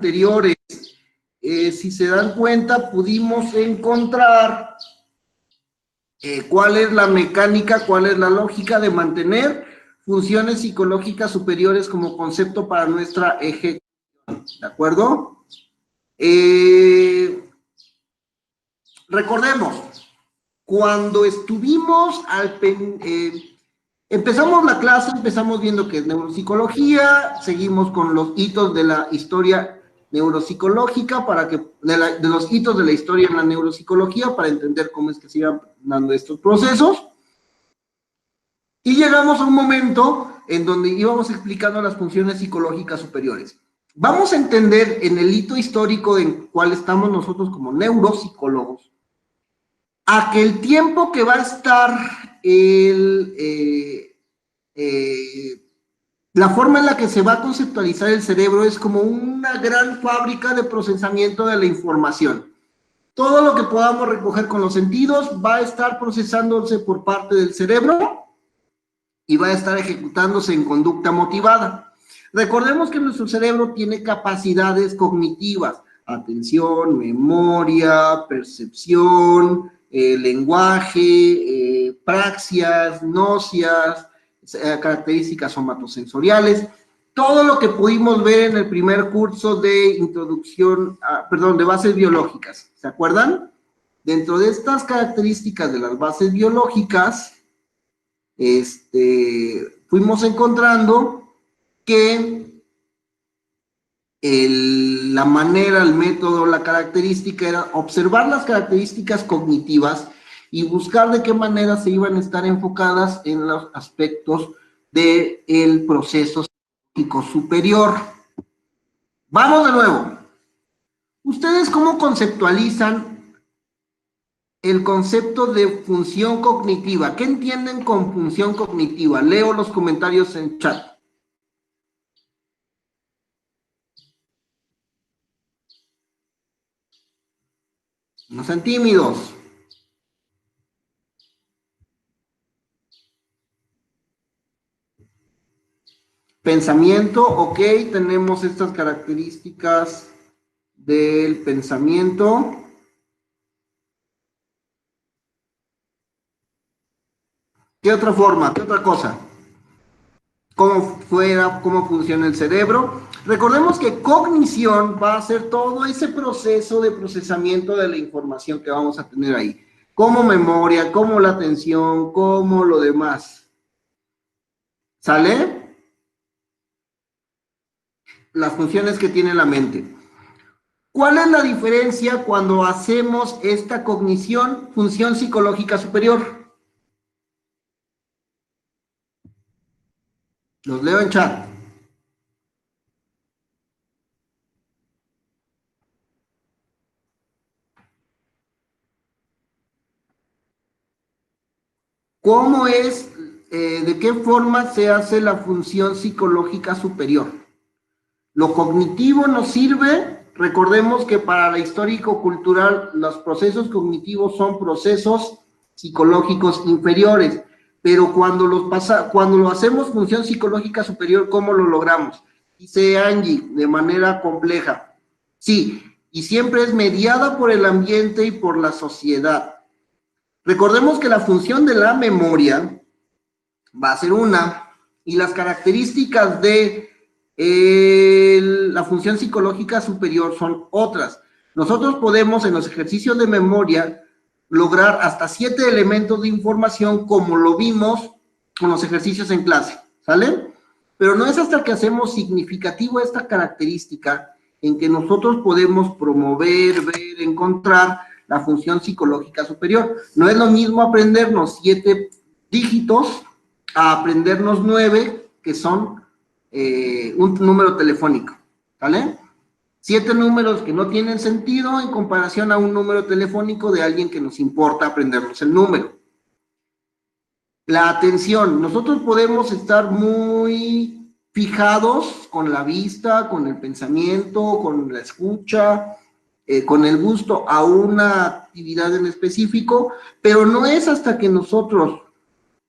anteriores, si se dan cuenta, pudimos encontrar cuál es la mecánica, cuál es la lógica de mantener funciones psicológicas superiores como concepto para nuestra ejecución, ¿de acuerdo? Recordemos, cuando estuvimos empezamos la clase, empezamos viendo que es neuropsicología, seguimos con los hitos de la historia neuropsicológica, de los hitos de la historia en la neuropsicología, para entender cómo es que se iban dando estos procesos. Y llegamos a un momento en donde íbamos explicando las funciones psicológicas superiores. Vamos a entender en el hito histórico en cual estamos nosotros como neuropsicólogos, a que el tiempo que va a estar la forma en la que se va a conceptualizar el cerebro es como una gran fábrica de procesamiento de la información. Todo lo que podamos recoger con los sentidos va a estar procesándose por parte del cerebro y va a estar ejecutándose en conducta motivada. Recordemos que nuestro cerebro tiene capacidades cognitivas: atención, memoria, percepción, lenguaje, praxias, gnostias, características somatosensoriales, todo lo que pudimos ver en el primer curso de introducción, de bases biológicas, ¿se acuerdan? Dentro de estas características de las bases biológicas, fuimos encontrando que la manera, el método, la característica era observar las características cognitivas y buscar de qué manera se iban a estar enfocadas en los aspectos del proceso psicológico superior. Vamos de nuevo. ¿Ustedes cómo conceptualizan el concepto de función cognitiva? ¿Qué entienden con función cognitiva? Leo los comentarios en chat. No sean tímidos. Pensamiento, ok, tenemos estas características del pensamiento. ¿Qué otra forma? ¿Qué otra cosa? ¿Cómo funciona el cerebro? Recordemos que cognición va a ser todo ese proceso de procesamiento de la información que vamos a tener ahí, como memoria, como la atención, como lo demás. ¿Sale? Las funciones que tiene la mente. ¿Cuál es la diferencia cuando hacemos esta cognición, función psicológica superior? Los leo en chat. ¿Cómo es, de qué forma se hace la función psicológica superior? Lo cognitivo nos sirve, recordemos que para la histórico-cultural los procesos cognitivos son procesos psicológicos inferiores, pero cuando lo hacemos función psicológica superior, ¿cómo lo logramos? Dice Angie, de manera compleja. Sí, y siempre es mediada por el ambiente y por la sociedad. Recordemos que la función de la memoria va a ser una, y las características de la función psicológica superior son otras. Nosotros podemos en los ejercicios de memoria lograr hasta 7 elementos de información, como lo vimos con los ejercicios en clase, ¿sale? Pero no es hasta que hacemos significativo esta característica en que nosotros podemos promover, ver, encontrar la función psicológica superior. No es lo mismo aprendernos 7 dígitos a aprendernos 9, que son un número telefónico, ¿vale? 7 números que no tienen sentido en comparación a un número telefónico de alguien que nos importa aprendernos el número. La atención, nosotros podemos estar muy fijados con la vista, con el pensamiento, con la escucha, con el gusto a una actividad en específico, pero no es hasta que nosotros,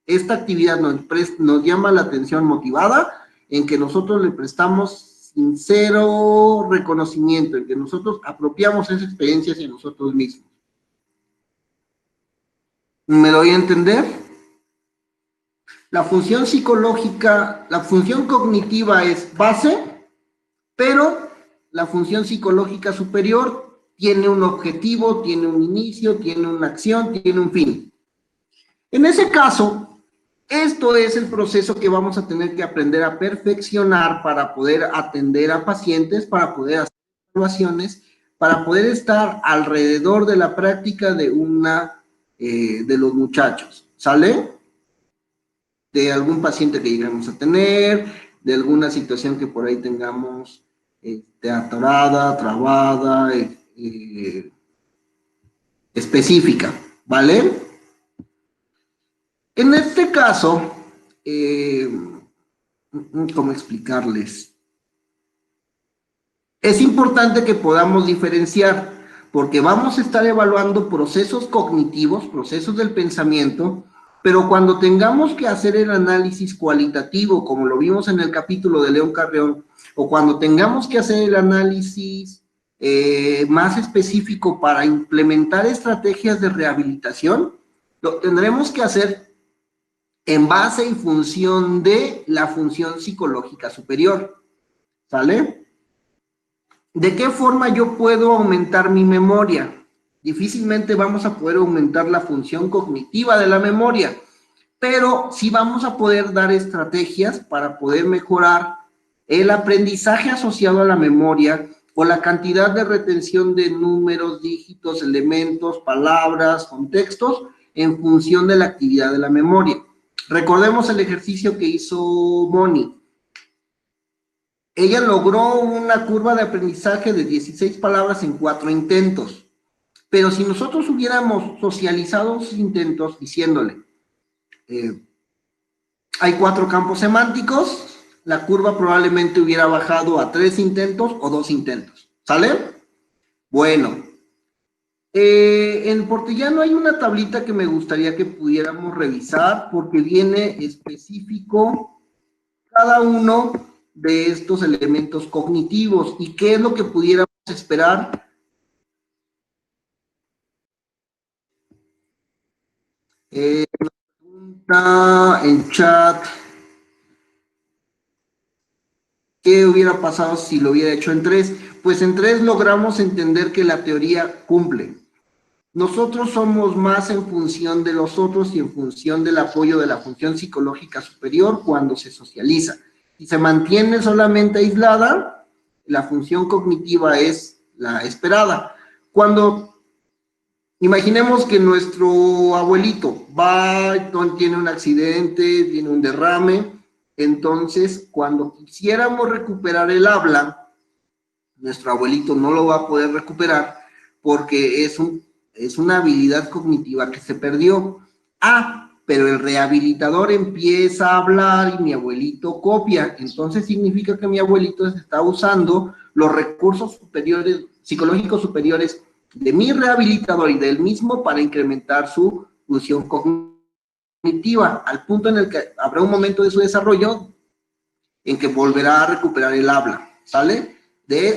esta actividad nos llama la atención motivada, en que nosotros le prestamos sincero reconocimiento, en que nosotros apropiamos esa experiencia hacia nosotros mismos. ¿Me doy a entender? La función psicológica, la función cognitiva es base, pero la función psicológica superior tiene un objetivo, tiene un inicio, tiene una acción, tiene un fin. En ese caso, esto es el proceso que vamos a tener que aprender a perfeccionar para poder atender a pacientes, para poder hacer evaluaciones, para poder estar alrededor de la práctica de de los muchachos, ¿sale? De algún paciente que lleguemos a tener, de alguna situación que por ahí tengamos atorada, trabada, específica, ¿vale? En este caso, ¿cómo explicarles? Es importante que podamos diferenciar, porque vamos a estar evaluando procesos cognitivos, procesos del pensamiento, pero cuando tengamos que hacer el análisis cualitativo, como lo vimos en el capítulo de León Carreón, o cuando tengamos que hacer el análisis más específico para implementar estrategias de rehabilitación, lo tendremos que hacer en base y función de la función psicológica superior, ¿sale? ¿De qué forma yo puedo aumentar mi memoria? Difícilmente vamos a poder aumentar la función cognitiva de la memoria, pero sí vamos a poder dar estrategias para poder mejorar el aprendizaje asociado a la memoria o la cantidad de retención de números, dígitos, elementos, palabras, contextos en función de la actividad de la memoria. Recordemos el ejercicio que hizo Moni. Ella logró una curva de aprendizaje de 16 palabras en 4 intentos. Pero si nosotros hubiéramos socializado esos intentos diciéndole, hay 4 campos semánticos, la curva probablemente hubiera bajado a 3 intentos o 2 intentos. ¿Sale? Bueno, en Portellano hay una tablita que me gustaría que pudiéramos revisar porque viene específico cada uno de estos elementos cognitivos y qué es lo que pudiéramos esperar. Pregunta en chat, ¿qué hubiera pasado si lo hubiera hecho en 3? Pues en 3 logramos entender que la teoría cumple. Nosotros somos más en función de los otros y en función del apoyo de la función psicológica superior cuando se socializa. Si se mantiene solamente aislada, la función cognitiva es la esperada. Cuando imaginemos que nuestro abuelito va, tiene un accidente, tiene un derrame, entonces cuando quisiéramos recuperar el habla, nuestro abuelito no lo va a poder recuperar porque es una habilidad cognitiva que se perdió. Pero el rehabilitador empieza a hablar y mi abuelito copia, entonces significa que mi abuelito está usando los recursos superiores, psicológicos superiores de mi rehabilitador y del mismo para incrementar su función cognitiva, al punto en el que habrá un momento de su desarrollo en que volverá a recuperar el habla, ¿sale?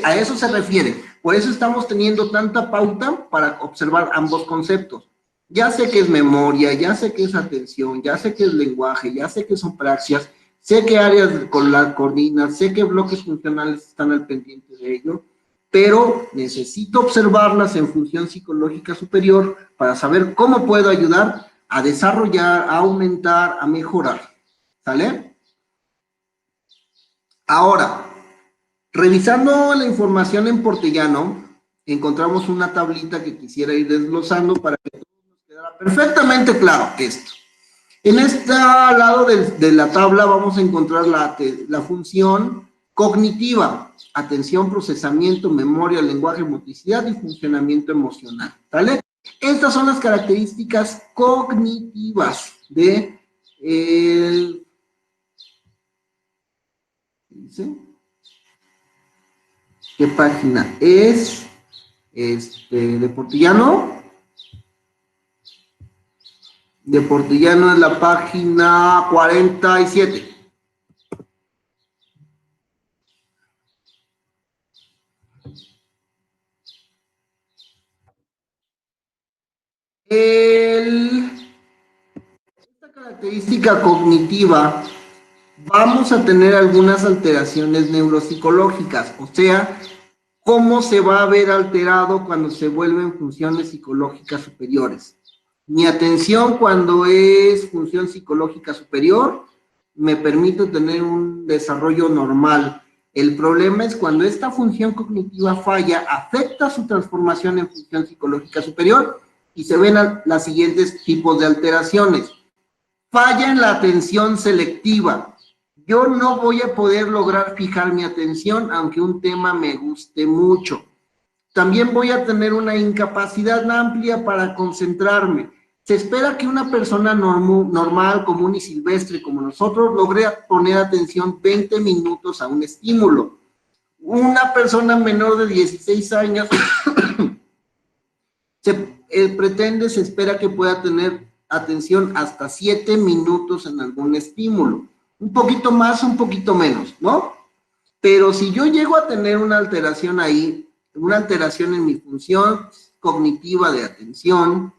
A eso se refiere. Por eso estamos teniendo tanta pauta para observar ambos conceptos. Ya sé que es memoria, ya sé que es atención, ya sé que es lenguaje, ya sé que son praxias, sé que áreas con la coordina, sé que bloques funcionales están al pendiente de ello, pero necesito observarlas en función psicológica superior para saber cómo puedo ayudar a desarrollar, a aumentar, a mejorar. ¿Sale? Ahora, revisando la información en Portellano, encontramos una tablita que quisiera ir desglosando para que todo nos quedara perfectamente claro esto. En este lado de la tabla vamos a encontrar la función cognitiva, atención, procesamiento, memoria, lenguaje, motricidad y funcionamiento emocional, ¿vale? Estas son las características cognitivas de ¿dice? ¿Qué página es? De Portellano. De Portellano es la página 47. Esta característica cognitiva, vamos a tener algunas alteraciones neuropsicológicas, o sea, cómo se va a ver alterado cuando se vuelven funciones psicológicas superiores. Mi atención cuando es función psicológica superior me permite tener un desarrollo normal. El problema es cuando esta función cognitiva falla, afecta su transformación en función psicológica superior y se ven los siguientes tipos de alteraciones. Falla en la atención selectiva. Yo no voy a poder lograr fijar mi atención aunque un tema me guste mucho. También voy a tener una incapacidad amplia para concentrarme. Se espera que una persona normal, común y silvestre como nosotros logre poner atención 20 minutos a un estímulo. Una persona menor de 16 años se espera que pueda tener atención hasta 7 minutos en algún estímulo. Un poquito más, un poquito menos, ¿no? Pero si yo llego a tener una alteración ahí, una alteración en mi función cognitiva de atención,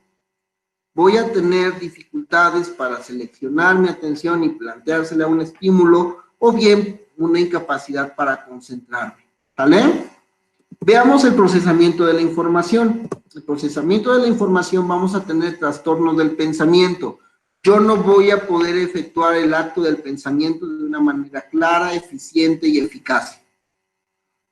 voy a tener dificultades para seleccionar mi atención y planteársela a un estímulo, o bien una incapacidad para concentrarme, ¿vale? Veamos el procesamiento de la información. El procesamiento de la información vamos a tener trastornos del pensamiento. Yo no voy a poder efectuar el acto del pensamiento de una manera clara, eficiente y eficaz.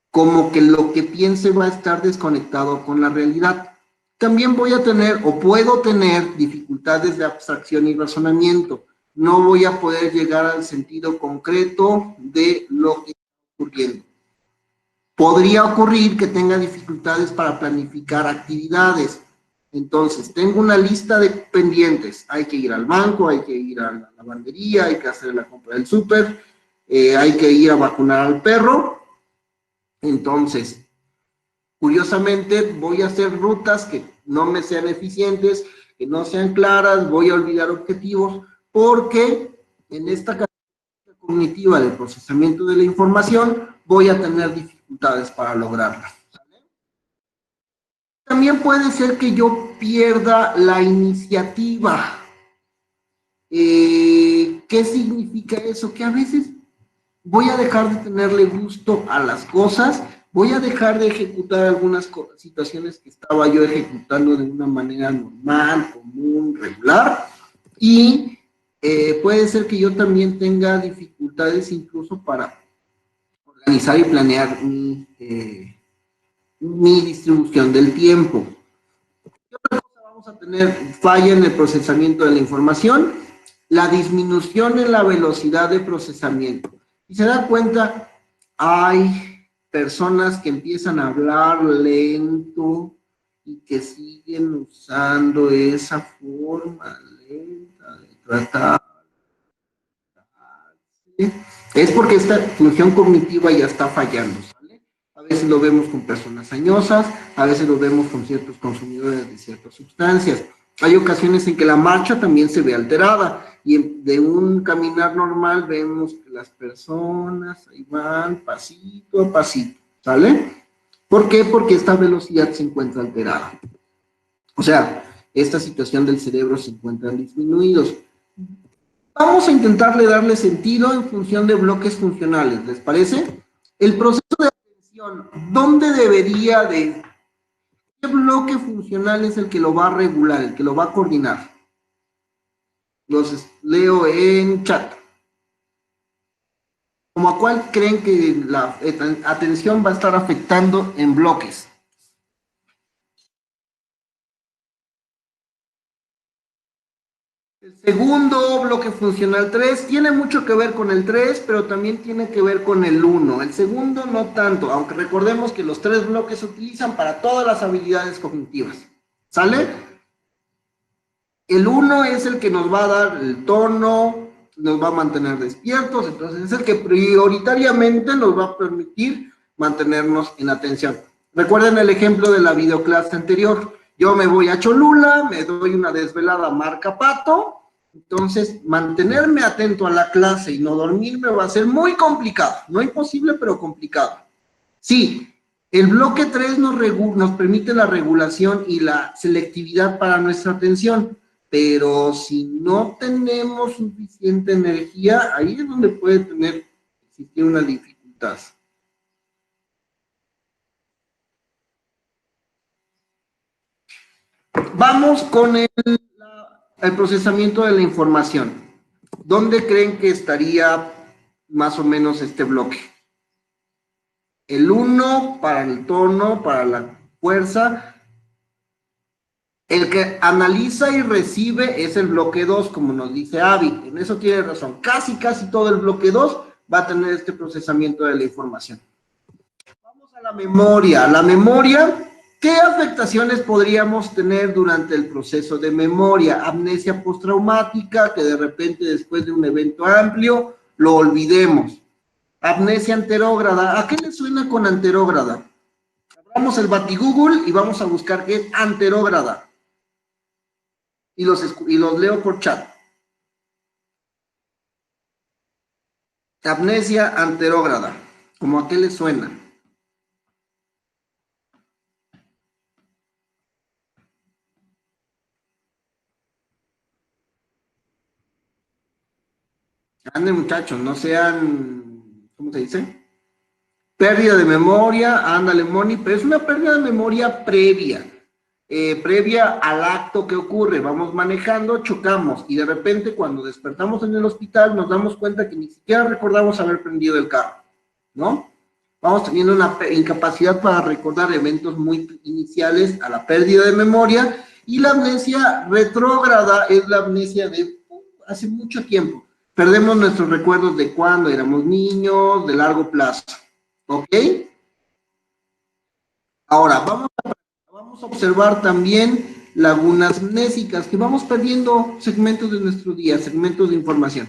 Como que lo que piense va a estar desconectado con la realidad. También voy a tener, o puedo tener, dificultades de abstracción y razonamiento. No voy a poder llegar al sentido concreto de lo que está ocurriendo. Podría ocurrir que tenga dificultades para planificar actividades. Entonces, tengo una lista de pendientes. Hay que ir al banco, hay que ir a la lavandería, hay que hacer la compra del súper, hay que ir a vacunar al perro. Entonces, curiosamente, voy a hacer rutas que no me sean eficientes, que no sean claras, voy a olvidar objetivos, porque en esta característica cognitiva del procesamiento de la información voy a tener dificultades para lograrla. También puede ser que yo pierda la iniciativa. ¿Qué significa eso? Que a veces voy a dejar de tenerle gusto a las cosas, voy a dejar de ejecutar algunas situaciones que estaba yo ejecutando de una manera normal, común, regular, y puede ser que yo también tenga dificultades incluso para organizar y planear mi distribución del tiempo. ¿Qué otra cosa vamos a tener? Falla en el procesamiento de la información, la disminución en la velocidad de procesamiento. Y se da cuenta, hay personas que empiezan a hablar lento y que siguen usando esa forma lenta de tratar. Es porque esta función cognitiva ya está fallando, ¿sale? A veces lo vemos con personas añosas, a veces lo vemos con ciertos consumidores de ciertas sustancias. Hay ocasiones en que la marcha también se ve alterada y de un caminar normal vemos que las personas ahí van pasito a pasito, ¿sale? ¿Por qué? Porque esta velocidad se encuentra alterada. O sea, esta situación del cerebro se encuentra disminuidos. Vamos a intentarle darle sentido en función de bloques funcionales, ¿les parece? El proceso de atención, ¿dónde debería de... ¿Qué bloque funcional es el que lo va a regular, el que lo va a coordinar? Los leo en chat. ¿Cómo a cuál creen que la atención va a estar afectando en bloques? El segundo bloque funcional 3 tiene mucho que ver con el 3, pero también tiene que ver con el 1. El segundo no tanto, aunque recordemos que los 3 bloques se utilizan para todas las habilidades cognitivas. ¿Sale? El 1 es el que nos va a dar el tono, nos va a mantener despiertos, entonces es el que prioritariamente nos va a permitir mantenernos en atención. Recuerden el ejemplo de la videoclase anterior. Yo me voy a Cholula, me doy una desvelada marca Pato, entonces mantenerme atento a la clase y no dormirme va a ser muy complicado, no imposible, pero complicado. Sí, El bloque 3 nos permite la regulación y la selectividad para nuestra atención, pero si no tenemos suficiente energía, ahí es donde puede existir una dificultad. Vamos con el procesamiento de la información. ¿Dónde creen que estaría más o menos este bloque? El 1 para el tono, para la fuerza. El que analiza y recibe es el bloque 2, como nos dice Avi. En eso tiene razón. Casi todo el bloque 2 va a tener este procesamiento de la información. Vamos a la memoria. La memoria, ¿qué afectaciones podríamos tener durante el proceso de memoria? Amnesia postraumática, que de repente después de un evento amplio lo olvidemos. Amnesia anterógrada. ¿A qué le suena con anterógrada? Abramos el Batigoogle y vamos a buscar qué es anterógrada. Y los leo por chat. Amnesia anterógrada. ¿Cómo a qué le suena? Anden muchachos, no sean, ¿cómo se dice? Pérdida de memoria, ándale Moni, pero es una pérdida de memoria previa. Previa al acto que ocurre, vamos manejando, chocamos y de repente cuando despertamos en el hospital nos damos cuenta que ni siquiera recordamos haber prendido el carro, ¿no? Vamos teniendo una incapacidad para recordar eventos muy iniciales a la pérdida de memoria, y la amnesia retrógrada es la amnesia de hace mucho tiempo. Perdemos nuestros recuerdos de cuando éramos niños, de largo plazo, ¿ok? Ahora, vamos a observar también lagunas amnésicas, que vamos perdiendo segmentos de nuestro día, segmentos de información.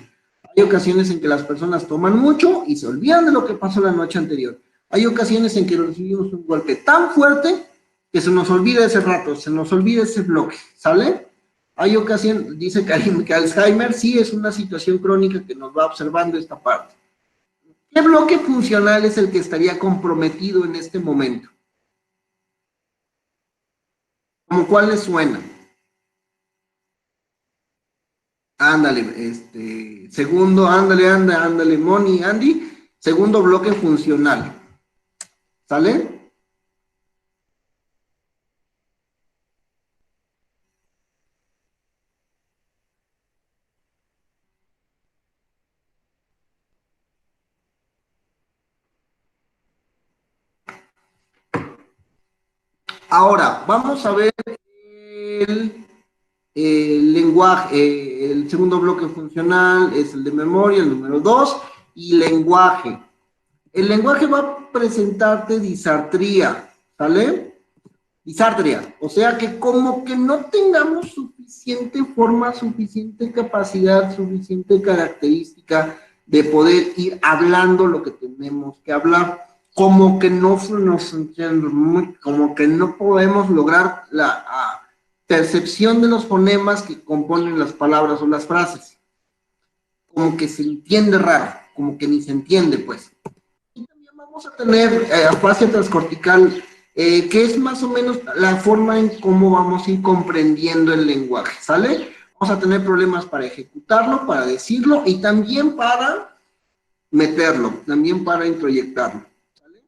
Hay ocasiones en que las personas toman mucho y se olvidan de lo que pasó la noche anterior. Hay ocasiones en que recibimos un golpe tan fuerte que se nos olvida ese rato, se nos olvida ese bloque, ¿sale? Hay ocasiones, dice Karim, que Alzheimer sí es una situación crónica que nos va observando esta parte. ¿Qué bloque funcional es el que estaría comprometido en este momento? ¿Cómo cuál les suena? Ándale, segundo, ándale, Moni, Andy, segundo bloque funcional. ¿Sale? Ahora, vamos a ver el lenguaje, el segundo bloque funcional es el de memoria, el número 2, y lenguaje. El lenguaje va a presentarte disartría, ¿sale? Disartría, o sea que como que no tengamos suficiente forma, suficiente capacidad, suficiente característica de poder ir hablando lo que tenemos que hablar, como que no nos como que no podemos lograr la percepción de los fonemas que componen las palabras o las frases, como que se entiende raro, como que ni se entiende, pues. Y también vamos a tener afasia transcortical, que es más o menos la forma en cómo vamos a ir comprendiendo el lenguaje, ¿sale? Vamos a tener problemas para ejecutarlo, para decirlo, y también para meterlo, también para introyectarlo, ¿sale?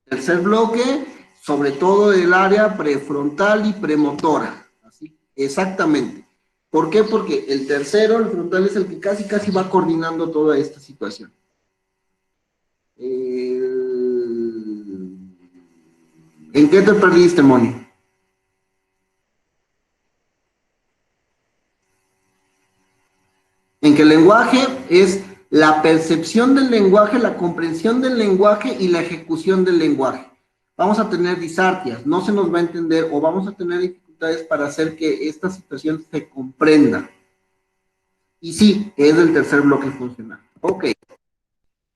Tercer bloque, sobre todo del área prefrontal y premotora, así, exactamente. ¿Por qué? Porque el tercero, el frontal, es el que casi va coordinando toda esta situación. ¿En qué te perdiste, Moni? En que el lenguaje es la percepción del lenguaje, la comprensión del lenguaje y la ejecución del lenguaje. Vamos a tener disartrias, no se nos va a entender o vamos a tener dificultades para hacer que esta situación se comprenda. Y sí, es el tercer bloque funcional. Ok.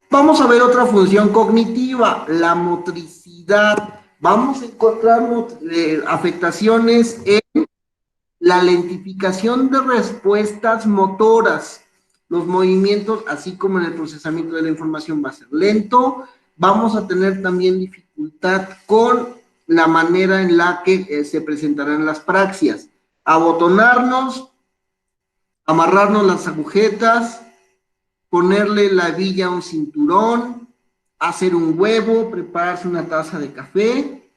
Vamos a ver otra función cognitiva, la motricidad. Vamos a encontrar afectaciones en la lentificación de respuestas motoras. Los movimientos, así como en el procesamiento de la información, va a ser lento. vamos a tener también dificultad con la manera en la que se presentarán las praxias. Abotonarnos, amarrarnos las agujetas, ponerle la hebilla a un cinturón, hacer un huevo, prepararse una taza de café,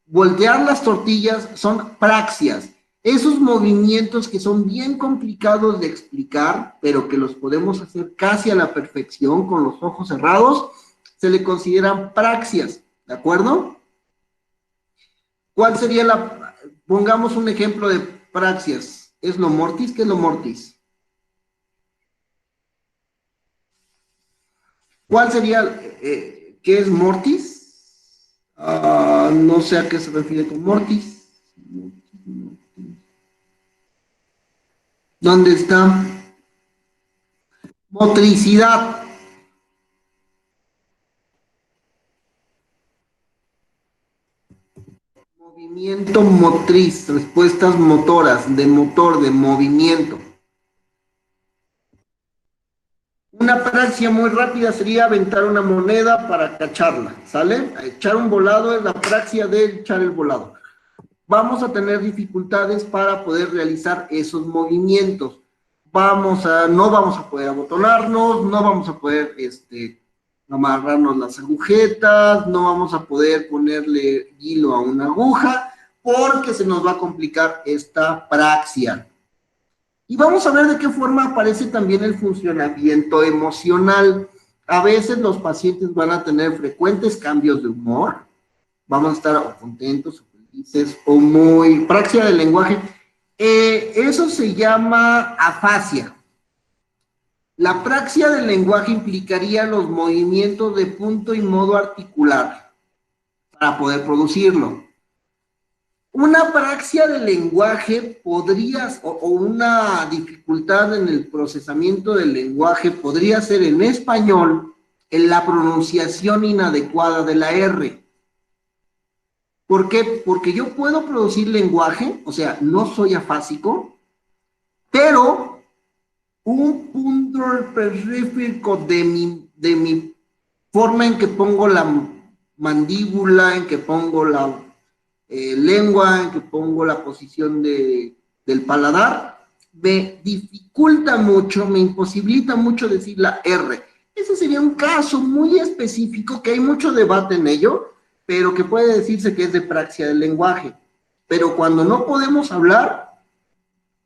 voltear las tortillas, son praxias. Esos movimientos que son bien complicados de explicar, pero que los podemos hacer casi a la perfección con los ojos cerrados, se le consideran praxias, ¿de acuerdo? ¿Cuál sería la... Pongamos un ejemplo de praxias. ¿Es lo mortis? ¿Qué es lo mortis? ¿Cuál sería, qué es mortis? No sé a qué se refiere con mortis. ¿Dónde está? Motricidad. Movimiento motriz, respuestas motoras, de motor, de movimiento. Una praxia muy rápida sería aventar una moneda para cacharla, ¿sale? Echar un volado es la praxia de echar el volado. Vamos a tener dificultades para poder realizar esos movimientos. No vamos a poder abotonarnos, no vamos a poder amarrarnos las agujetas, no vamos a poder ponerle hilo a una aguja, porque se nos va a complicar esta praxia. Y vamos a ver de qué forma aparece también el funcionamiento emocional. A veces los pacientes van a tener frecuentes cambios de humor, vamos a estar o contentos, o felices, o muy... Praxia del lenguaje. Eso se llama afasia. La praxia del lenguaje implicaría los movimientos de punto y modo articular para poder producirlo. Una praxia del lenguaje podría, o una dificultad en el procesamiento del lenguaje podría ser en español en la pronunciación inadecuada de la R. ¿Por qué? Porque yo puedo producir lenguaje, o sea, no soy afásico, pero un punto específico de mi forma en que pongo la mandíbula, en que pongo la lengua, en que pongo la posición del paladar, me dificulta mucho, me imposibilita mucho decir la R. Ese sería un caso muy específico, que hay mucho debate en ello, pero que puede decirse que es de praxia del lenguaje. Pero cuando no podemos hablar,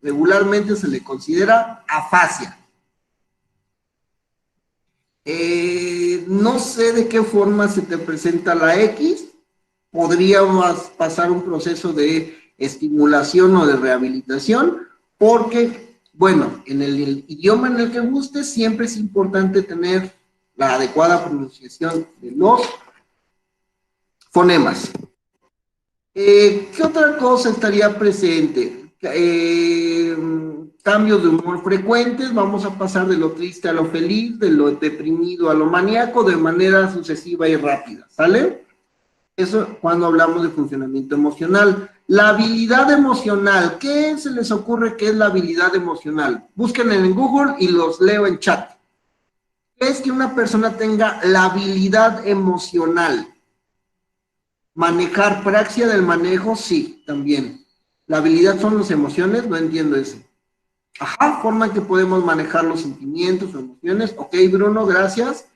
regularmente se le considera afasia. No sé de qué forma se te presenta la X. Podríamos pasar un proceso de estimulación o de rehabilitación, porque, bueno, en el idioma en el que guste, siempre es importante tener la adecuada pronunciación de los fonemas. ¿Qué otra cosa estaría presente? Cambios de humor frecuentes, vamos a pasar de lo triste a lo feliz, de lo deprimido a lo maníaco, de manera sucesiva y rápida, ¿sale? Eso cuando hablamos de funcionamiento emocional. La habilidad emocional, ¿qué se les ocurre que es la habilidad emocional? Busquen en Google y los leo en chat. ¿Qué es que una persona tenga la habilidad emocional? Manejar, praxia del manejo, sí, también. La habilidad son las emociones, no entiendo eso. Ajá, forma en que podemos manejar los sentimientos o emociones. Ok, Bruno, gracias.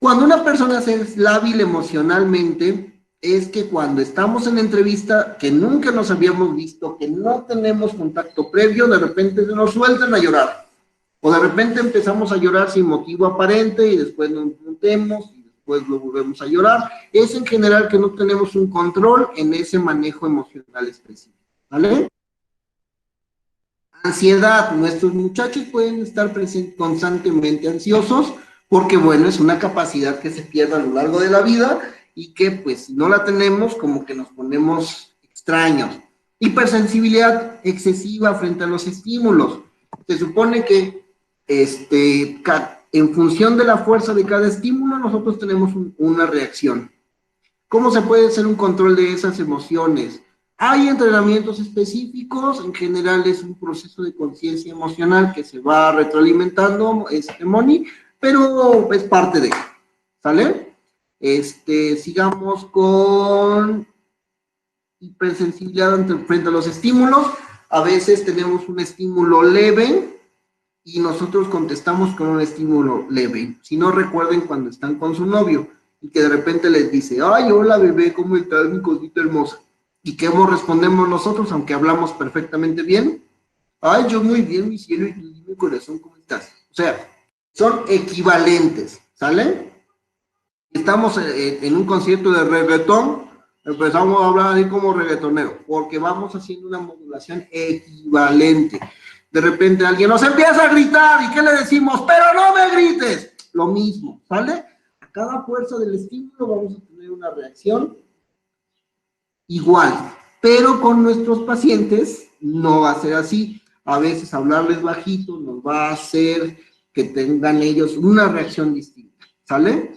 Cuando una persona es lábil emocionalmente, es que cuando estamos en entrevista, que nunca nos habíamos visto, que no tenemos contacto previo, de repente se nos sueltan a llorar. O de repente empezamos a llorar sin motivo aparente y después nos juntemos y después lo volvemos a llorar. Es en general que no tenemos un control en ese manejo emocional específico, ¿vale? Ansiedad. Nuestros muchachos pueden estar constantemente ansiosos porque, bueno, es una capacidad que se pierde a lo largo de la vida y que, pues, si no la tenemos, como que nos ponemos extraños. Hipersensibilidad excesiva frente a los estímulos. Se supone que en función de la fuerza de cada estímulo, nosotros tenemos una reacción. ¿Cómo se puede hacer un control de esas emociones? Hay entrenamientos específicos, en general es un proceso de conciencia emocional que se va retroalimentando, Moni, pero es parte de. ¿sale? Sigamos con hipersensibilidad frente a los estímulos. A veces tenemos un estímulo leve y nosotros contestamos con un estímulo leve. Si no, recuerden cuando están con su novio y que de repente les dice, ay, hola bebé, ¿cómo estás, mi cosita hermosa? ¿Y qué respondemos nosotros, aunque hablamos perfectamente bien? Ay, yo muy bien, mi cielo, y mi corazón, ¿cómo estás? O sea, son equivalentes, ¿sale? Estamos en un concierto de reggaetón, empezamos a hablar así como reggaetonero, porque vamos haciendo una modulación equivalente. De repente alguien nos empieza a gritar, ¿y qué le decimos? ¡Pero no me grites! Lo mismo, ¿sale? A cada fuerza del estímulo vamos a tener una reacción igual, pero con nuestros pacientes no va a ser así. A veces hablarles bajito nos va a hacer que tengan ellos una reacción distinta, ¿sale?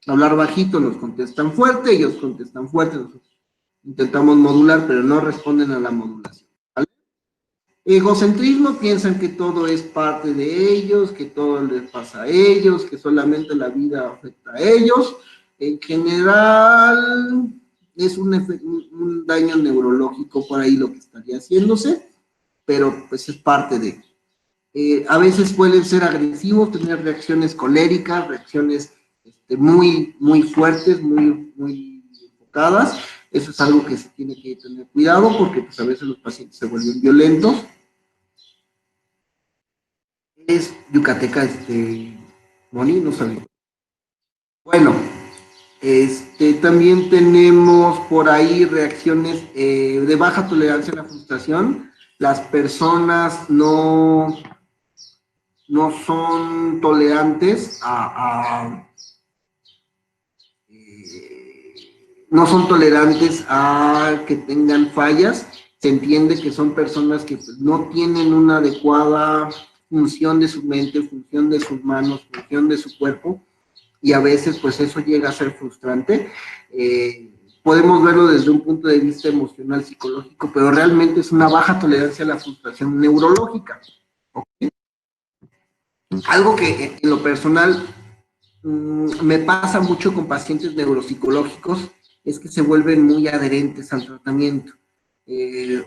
Hablar bajito nos contestan fuerte, ellos contestan fuerte, nosotros intentamos modular, pero no responden a la modulación, ¿vale? Egocentrismo, piensan que todo es parte de ellos, que todo les pasa a ellos, que solamente la vida afecta a ellos. En general, es un daño neurológico por ahí lo que estaría haciéndose, pero pues es parte de... a veces pueden ser agresivos, tener reacciones coléricas, reacciones muy, muy fuertes, muy enfocadas. Eso es algo que se tiene que tener cuidado porque pues a veces los pacientes se vuelven violentos. Es yucateca, Moni, no sabía. Bueno, también tenemos por ahí reacciones de baja tolerancia a la frustración. Las personas no son tolerantes no son tolerantes a que tengan fallas. Se entiende que son personas que pues, no tienen una adecuada función de su mente, función de sus manos, función de su cuerpo, y a veces pues eso llega a ser frustrante. Podemos verlo desde un punto de vista emocional, psicológico, pero realmente es una baja tolerancia a la frustración neurológica. ¿Okay? Algo que en lo personal me pasa mucho con pacientes neuropsicológicos es que se vuelven muy adherentes al tratamiento.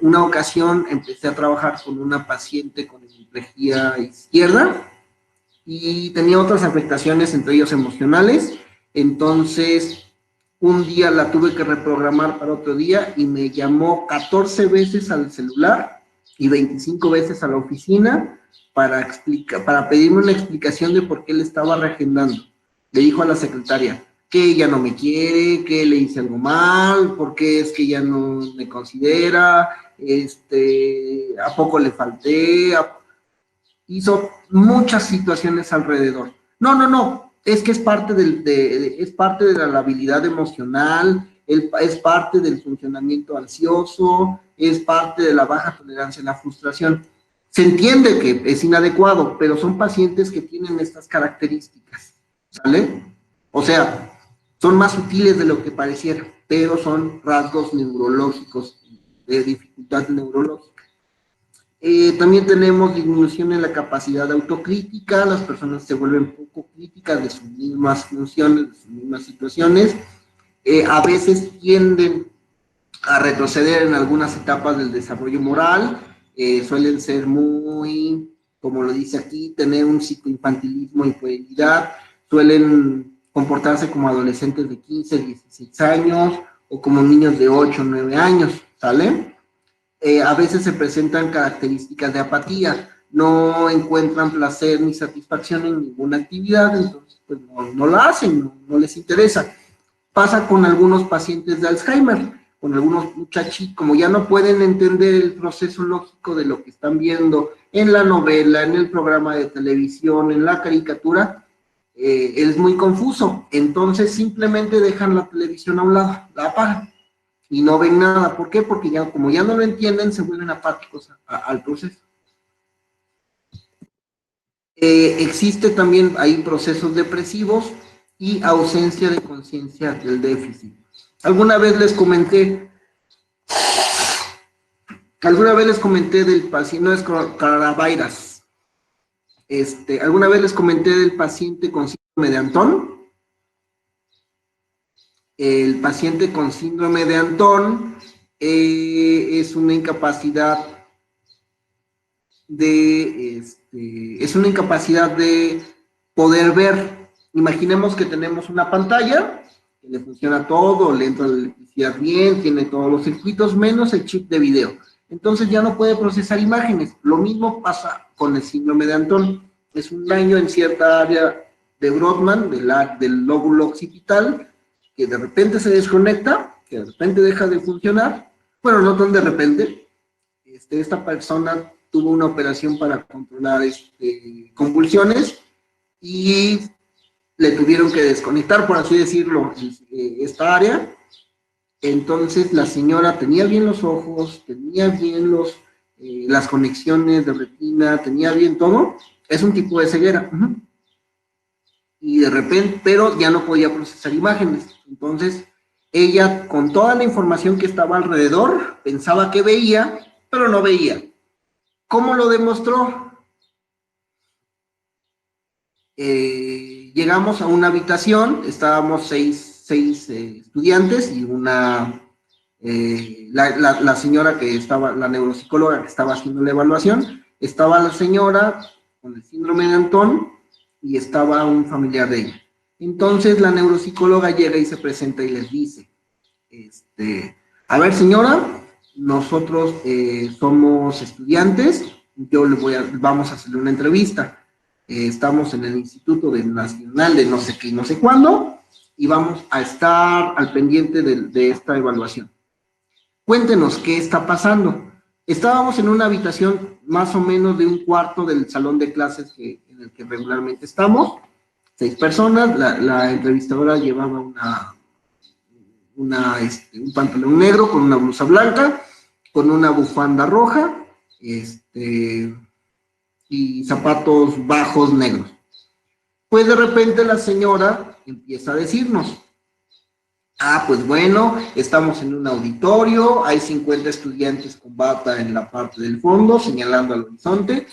Una ocasión empecé a trabajar con una paciente con hemiplegia izquierda y tenía otras afectaciones, entre ellos emocionales. Entonces, un día la tuve que reprogramar para otro día y me llamó 14 veces al celular y 25 veces a la oficina para pedirme una explicación de por qué le estaba reagendando. Le dijo a la secretaria que ella no me quiere, que le hice algo mal, por qué es que ella no me considera, a poco le falté, hizo muchas situaciones alrededor. No, es que es parte es parte de la habilidad emocional, es parte del funcionamiento ansioso, es parte de la baja tolerancia a la frustración. Se entiende que es inadecuado, pero son pacientes que tienen estas características, ¿sale? O sea, son más sutiles de lo que pareciera, pero son rasgos neurológicos, de dificultad neurológica. También tenemos disminución en la capacidad de autocrítica, las personas se vuelven poco críticas de sus mismas funciones, de sus mismas situaciones, a veces tienden a retroceder en algunas etapas del desarrollo moral, suelen ser muy, como lo dice aquí, tener un psicoinfantilismo y puerilidad, suelen comportarse como adolescentes de 15, 16 años o como niños de 8, 9 años, ¿sale? A veces se presentan características de apatía, no encuentran placer ni satisfacción en ninguna actividad, entonces pues no la hacen, no les interesa. Pasa con algunos pacientes de Alzheimer, con algunos muchachitos, como ya no pueden entender el proceso lógico de lo que están viendo en la novela, en el programa de televisión, en la caricatura, es muy confuso, entonces simplemente dejan la televisión a un lado, la apagan y no ven nada. ¿Por qué? Porque ya, como ya no lo entienden, se vuelven apáticos al proceso. Existe también, hay procesos depresivos y ausencia de conciencia del déficit. Alguna vez les comenté del paciente, no es coronavirus, alguna vez les comenté del paciente con síndrome de Anton. el paciente con síndrome de Anton es una incapacidad de poder ver. Imaginemos que tenemos una pantalla que le funciona todo, le entra la electricidad bien, tiene todos los circuitos, menos el chip de video. Entonces ya no puede procesar imágenes. Lo mismo pasa con el síndrome de Anton. Es un daño en cierta área de Brodmann, del lóbulo occipital, que de repente se desconecta, que de repente deja de funcionar. Bueno, no tan de repente. Esta persona tuvo una operación para controlar convulsiones y le tuvieron que desconectar, por así decirlo, esta área. Entonces la señora tenía bien los ojos, tenía bien las conexiones de retina, tenía bien todo. Es un tipo de ceguera. Y de repente, pero ya no podía procesar imágenes. Entonces ella, con toda la información que estaba alrededor, pensaba que veía, pero no veía. ¿Cómo lo demostró? Llegamos a una habitación, estábamos seis estudiantes y la señora que estaba, la neuropsicóloga que estaba haciendo la evaluación, estaba la señora con el síndrome de Anton y estaba un familiar de ella. Entonces la neuropsicóloga llega y se presenta y les dice, a ver señora, nosotros somos estudiantes, vamos a hacerle una entrevista. Estamos en el Instituto Nacional de no sé qué y no sé cuándo, y vamos a estar al pendiente de esta evaluación. Cuéntenos qué está pasando. Estábamos en una habitación más o menos de un cuarto del salón de clases en el que regularmente estamos, 6 personas, la entrevistadora llevaba un pantalón negro con una blusa blanca, con una bufanda roja, y zapatos bajos negros. Pues de repente la señora empieza a decirnos, pues bueno, estamos en un auditorio, hay 50 estudiantes con bata en la parte del fondo, señalando al horizonte,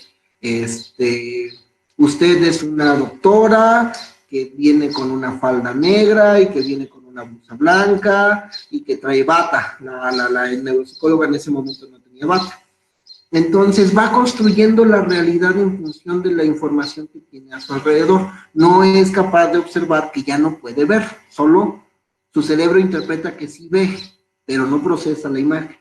usted es una doctora que viene con una falda negra y que viene con una blusa blanca y que trae bata. La neuropsicóloga en ese momento no tenía bata. Entonces va construyendo la realidad en función de la información que tiene a su alrededor. No es capaz de observar que ya no puede ver, solo su cerebro interpreta que sí ve, pero no procesa la imagen.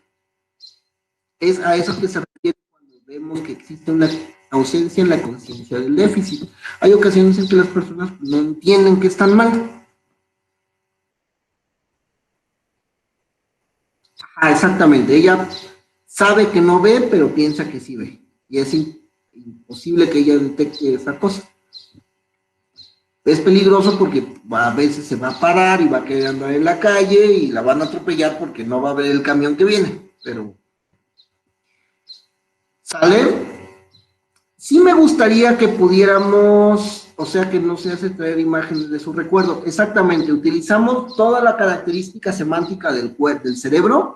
Es a eso que se refiere cuando vemos que existe una ausencia en la conciencia del déficit. Hay ocasiones en que las personas no entienden que están mal. Exactamente, ella sabe que no ve, pero piensa que sí ve. Y es imposible que ella detecte esa cosa. Es peligroso porque a veces se va a parar y va a querer andar en la calle y la van a atropellar porque no va a ver el camión que viene. Pero, ¿sale? Sí me gustaría que pudiéramos, o sea, que no se hace traer imágenes de su recuerdo. Exactamente, utilizamos toda la característica semántica del cerebro,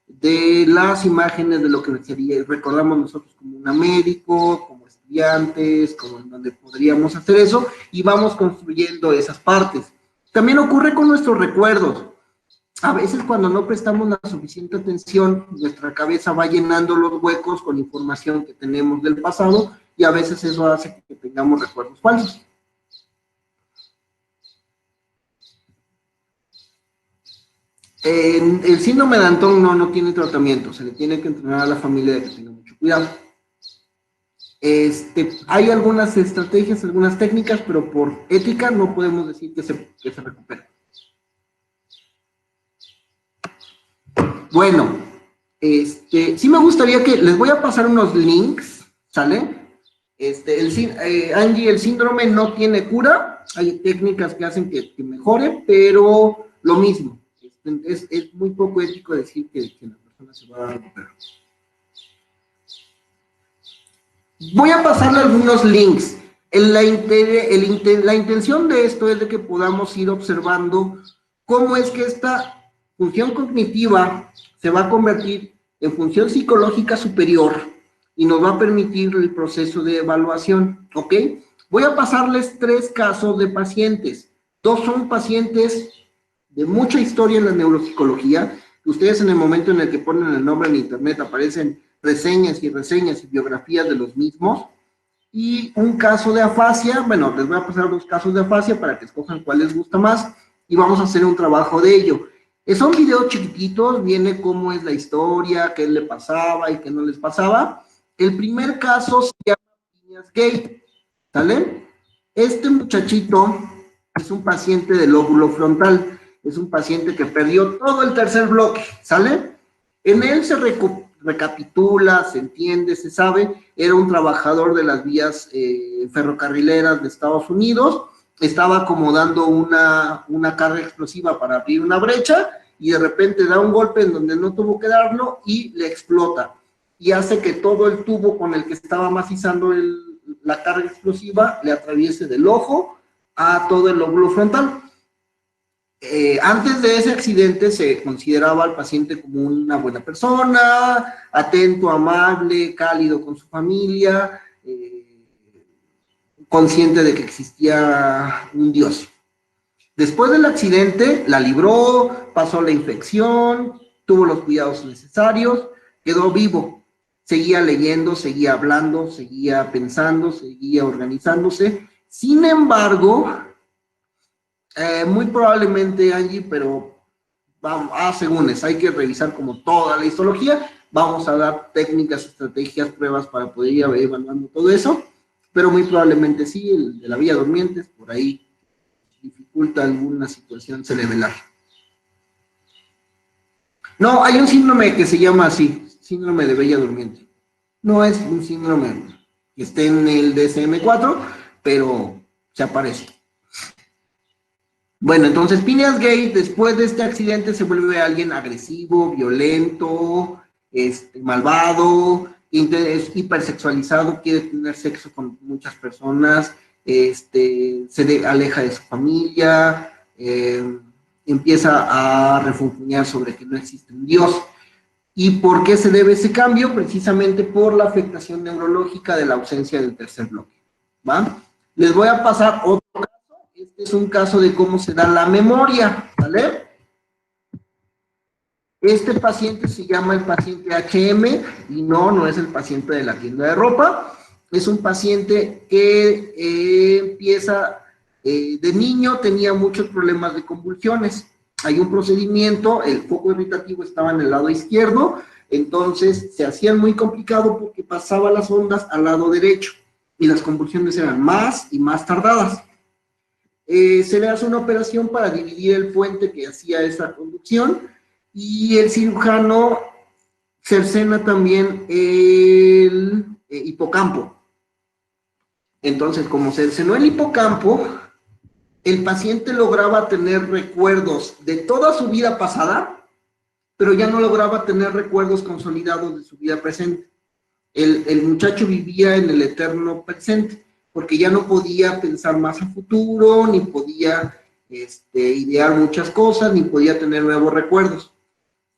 de las imágenes de lo que sería, recordamos nosotros como una médico, como estudiantes, como en donde podríamos hacer eso, y vamos construyendo esas partes. También ocurre con nuestros recuerdos. A veces cuando no prestamos la suficiente atención, nuestra cabeza va llenando los huecos con información que tenemos del pasado, y a veces eso hace que tengamos recuerdos falsos. El síndrome de Anton no tiene tratamiento, se le tiene que entrenar a la familia de que tenga mucho cuidado. Hay algunas estrategias, algunas técnicas, pero por ética no podemos decir que se recupere. Bueno, sí me gustaría que les voy a pasar unos links, ¿sale? Angie, el síndrome no tiene cura, hay técnicas que hacen que mejore, pero lo mismo. Es muy poco ético decir que la persona se va a recuperar. Voy a pasarle algunos links. La intención de esto es de que podamos ir observando cómo es que esta función cognitiva se va a convertir en función psicológica superior y nos va a permitir el proceso de evaluación, ¿ok? Voy a pasarles 3 casos de pacientes. 2 son pacientes de mucha historia en la neuropsicología. Ustedes en el momento en el que ponen el nombre en internet aparecen reseñas y biografías de los mismos. Y un caso de afasia, bueno, les voy a pasar 2 casos de afasia para que escojan cuál les gusta más y vamos a hacer un trabajo de ello. Son videos chiquititos, viene cómo es la historia, qué le pasaba y qué no les pasaba. El primer caso se llama Phineas Gage, ¿sale? Este muchachito es un paciente del lóbulo frontal, es un paciente que perdió todo el tercer bloque, ¿sale? En él se recapitula, se entiende, se sabe, era un trabajador de las vías ferrocarrileras de Estados Unidos, estaba acomodando una carga explosiva para abrir una brecha y de repente da un golpe en donde no tuvo que darlo y le explota y hace que todo el tubo con el que estaba macizando la carga explosiva le atraviese del ojo a todo el lóbulo frontal. Antes de ese accidente se consideraba al paciente como una buena persona, atento, amable, cálido con su familia, consciente de que existía un Dios. Después del accidente la libró, pasó la infección, tuvo los cuidados necesarios, quedó vivo, seguía leyendo, seguía hablando, seguía pensando, seguía organizándose. Sin embargo, muy probablemente, Angie, pero vamos, según hay que revisar como toda la histología, vamos a dar técnicas, estrategias, pruebas para poder ir evaluando todo eso, pero muy probablemente sí, el de la vía durmiente, por ahí dificulta alguna situación cerebral. No, hay un síndrome que se llama así, síndrome de bella durmiente. No es un síndrome que esté en el DSM-4, pero se aparece. Bueno, entonces Phineas Gage, después de este accidente, se vuelve alguien agresivo, violento, malvado, es hipersexualizado, quiere tener sexo con muchas personas, se aleja de su familia, empieza a refunfuñar sobre que no existe un Dios. ¿Y por qué se debe ese cambio? Precisamente por la afectación neurológica de la ausencia del tercer bloque, ¿va? Les voy a pasar otro caso. Este es un caso de cómo se da la memoria, ¿vale? Este paciente se llama el paciente HM y no es el paciente de la tienda de ropa. Es un paciente que empieza, de niño tenía muchos problemas de convulsiones. Hay un procedimiento, el foco irritativo estaba en el lado izquierdo, entonces se hacía muy complicado porque pasaba las ondas al lado derecho y las convulsiones eran más y más tardadas. Se le hace una operación para dividir el puente que hacía esa conducción y el cirujano cercena también el hipocampo. Entonces, como cercenó el hipocampo, el paciente lograba tener recuerdos de toda su vida pasada, pero ya no lograba tener recuerdos consolidados de su vida presente. El muchacho vivía en el eterno presente, porque ya no podía pensar más a futuro, ni podía idear muchas cosas, ni podía tener nuevos recuerdos.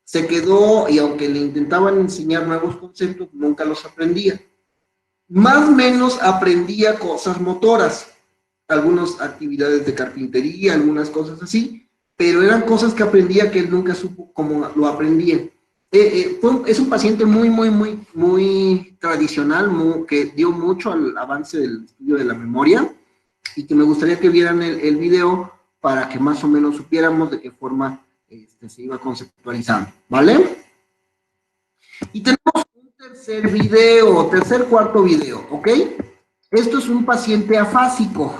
Se quedó, y aunque le intentaban enseñar nuevos conceptos, nunca los aprendía. Más o menos aprendía cosas motoras, algunas actividades de carpintería, algunas cosas así, pero eran cosas que aprendía que él nunca supo cómo lo aprendía. Es un paciente muy tradicional, que dio mucho al avance del estudio de la memoria y que me gustaría que vieran el video para que más o menos supiéramos de qué forma se iba conceptualizando, ¿vale? Y tenemos un cuarto video, ¿ok? Esto es un paciente afásico.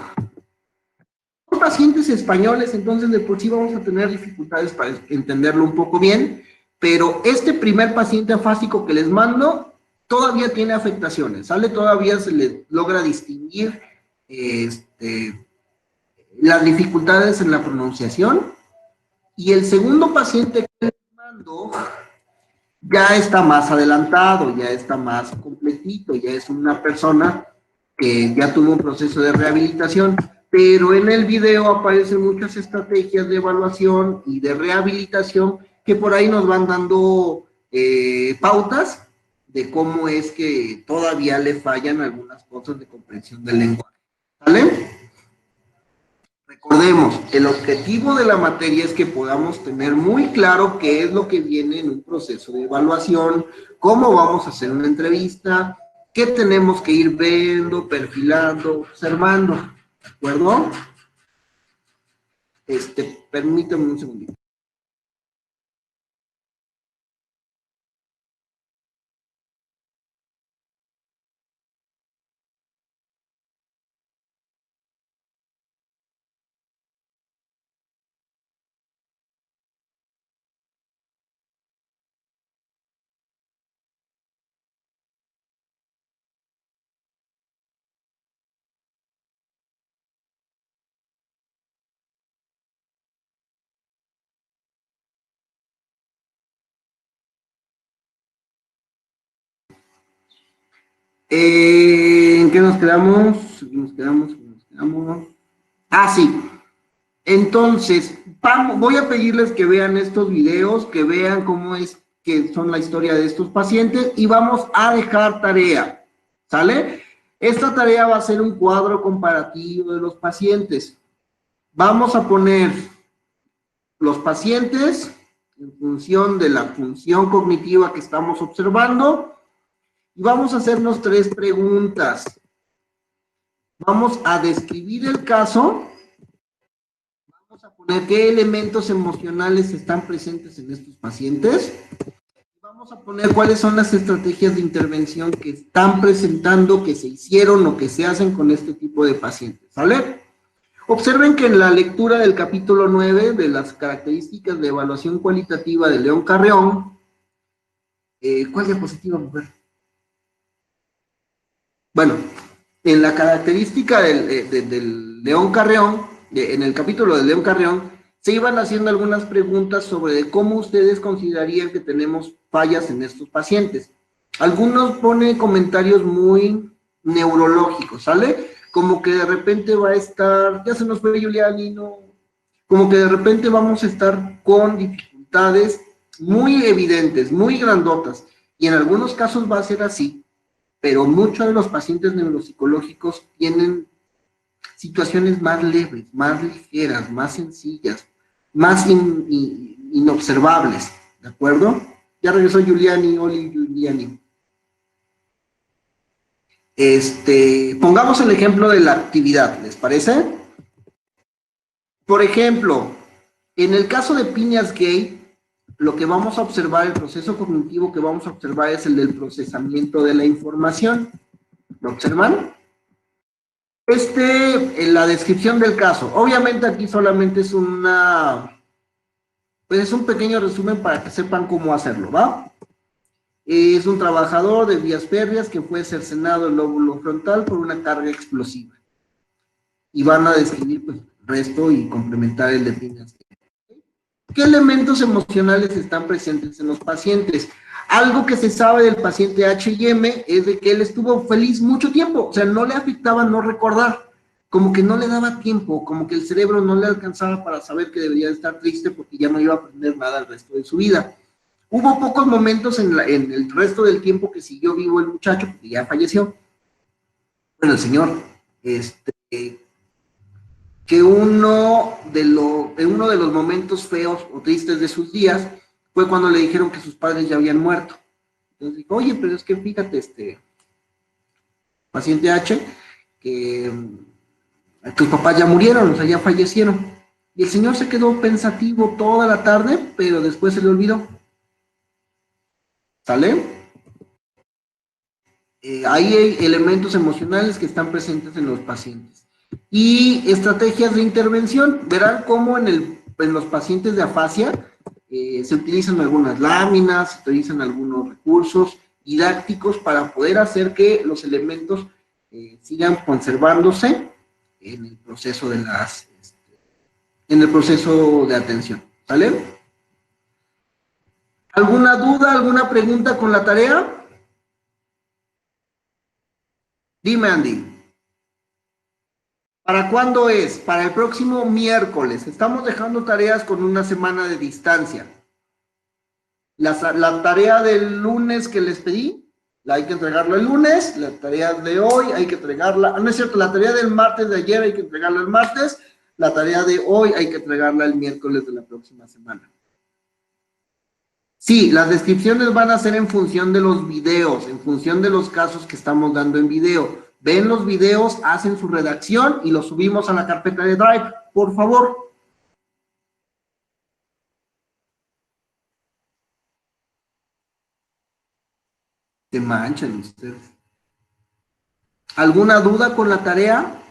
Son pacientes españoles, entonces de por sí vamos a tener dificultades para entenderlo un poco bien, pero este primer paciente afásico que les mando todavía tiene afectaciones, ¿sale? Todavía se le logra distinguir las dificultades en la pronunciación. Y el segundo paciente que les mando ya está más adelantado, ya está más completito, ya es una persona que ya tuvo un proceso de rehabilitación, pero en el video aparecen muchas estrategias de evaluación y de rehabilitación que por ahí nos van dando pautas de cómo es que todavía le fallan algunas cosas de comprensión del lenguaje, ¿vale? Recordemos, el objetivo de la materia es que podamos tener muy claro qué es lo que viene en un proceso de evaluación, cómo vamos a hacer una entrevista, qué tenemos que ir viendo, perfilando, observando, ¿de acuerdo? Permítame un segundito. ¿En qué nos quedamos? Ah, sí. Entonces, voy a pedirles que vean estos videos, que vean cómo es que son la historia de estos pacientes y vamos a dejar tarea, ¿sale? Esta tarea va a ser un cuadro comparativo de los pacientes. Vamos a poner los pacientes en función de la función cognitiva que estamos observando y vamos a hacernos 3 preguntas. Vamos a describir el caso. Vamos a poner qué elementos emocionales están presentes en estos pacientes. Vamos a poner cuáles son las estrategias de intervención que están presentando, que se hicieron o que se hacen con este tipo de pacientes, ¿sale? Observen que en la lectura del capítulo 9 de las características de evaluación cualitativa de León Carreón, ¿cuál diapositiva, mujer? Bueno, en la característica del León Carreón, en el capítulo de León Carreón, se iban haciendo algunas preguntas sobre cómo ustedes considerarían que tenemos fallas en estos pacientes. Algunos ponen comentarios muy neurológicos, ¿sale? Como que de repente va a estar, ya se nos fue Giuliani, ¿no? Como que de repente vamos a estar con dificultades muy evidentes, muy grandotas, y en algunos casos va a ser así, pero muchos de los pacientes neuropsicológicos tienen situaciones más leves, más ligeras, más sencillas, más inobservables, ¿de acuerdo? Ya regresó Giuliani, Oli Giuliani. Pongamos el ejemplo de la actividad, ¿les parece? Por ejemplo, en el caso de Piñas Gay, lo que vamos a observar, el proceso cognitivo que vamos a observar es el del procesamiento de la información. ¿Lo observan? En la descripción del caso. Obviamente aquí solamente es pues es un pequeño resumen para que sepan cómo hacerlo, ¿va? Es un trabajador de vías férreas que fue cercenado el lóbulo frontal por una carga explosiva. Y van a describir pues, el resto y complementar el de Piñas. ¿Qué elementos emocionales están presentes en los pacientes? Algo que se sabe del paciente H&M es de que él estuvo feliz mucho tiempo, o sea, no le afectaba no recordar, como que no le daba tiempo, como que el cerebro no le alcanzaba para saber que debería estar triste porque ya no iba a aprender nada el resto de su vida. Hubo pocos momentos en el resto del tiempo que siguió vivo el muchacho, porque ya falleció. Bueno, el señor, que uno de los momentos feos o tristes de sus días fue cuando le dijeron que sus padres ya habían muerto. Entonces dijo, oye, pero es que fíjate, paciente H, que tus papás ya murieron, o sea, ya fallecieron. Y el señor se quedó pensativo toda la tarde, pero después se le olvidó. ¿Sale? Ahí hay elementos emocionales que están presentes en los pacientes. Y estrategias de intervención. Verán cómo en los pacientes de afasia se utilizan algunas láminas, se utilizan algunos recursos didácticos para poder hacer que los elementos sigan conservándose en el proceso de atención. ¿Sale? ¿Alguna duda, alguna pregunta con la tarea? Dime, Andy. ¿Para cuándo es? Para el próximo miércoles. Estamos dejando tareas con una semana de distancia. La tarea del lunes que les pedí, hay que entregarla el lunes. La tarea de hoy hay que entregarla, no es cierto, la tarea del martes de ayer hay que entregarla el martes. la tarea de hoy hay que entregarla el miércoles de la próxima semana. Sí, las descripciones van a ser en función de los videos, en función de los casos que estamos dando en video. Ven los videos, hacen su redacción y los subimos a la carpeta de Drive, por favor. Se manchan ustedes. ¿Alguna duda con la tarea?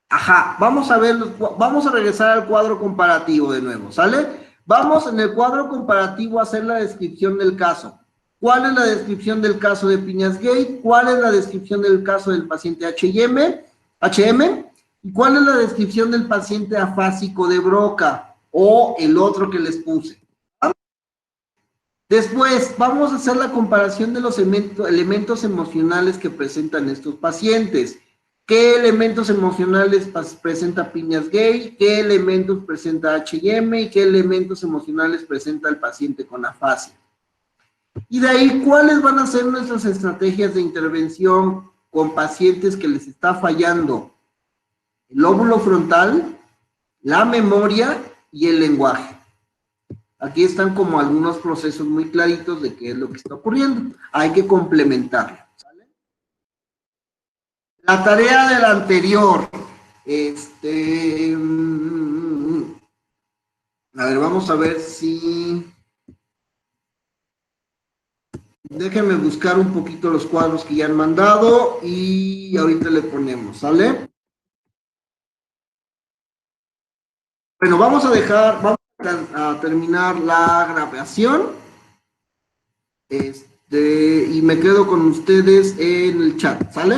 Ajá, vamos a ver, vamos a regresar al cuadro comparativo de nuevo, ¿sale? Vamos en el cuadro comparativo a hacer la descripción del caso. ¿Cuál es la descripción del caso de Piñas Gate? ¿Cuál es la descripción del caso del paciente HM? ¿Y cuál es la descripción del paciente afásico de Broca? O el otro que les puse. Después, vamos a hacer la comparación de los elementos emocionales que presentan estos pacientes. ¿Qué elementos emocionales presenta Piñas Gate? ¿Qué elementos presenta H&M? ¿Y qué elementos emocionales presenta el paciente con afasia? Y de ahí, ¿cuáles van a ser nuestras estrategias de intervención con pacientes que les está fallando el lóbulo frontal, la memoria y el lenguaje? Aquí están como algunos procesos muy claritos de qué es lo que está ocurriendo. Hay que complementarlo, ¿sale? La tarea del anterior. A ver, vamos a ver si... Déjenme buscar un poquito los cuadros que ya han mandado y ahorita le ponemos, ¿sale? Bueno, vamos a terminar la grabación. Y me quedo con ustedes en el chat, ¿sale?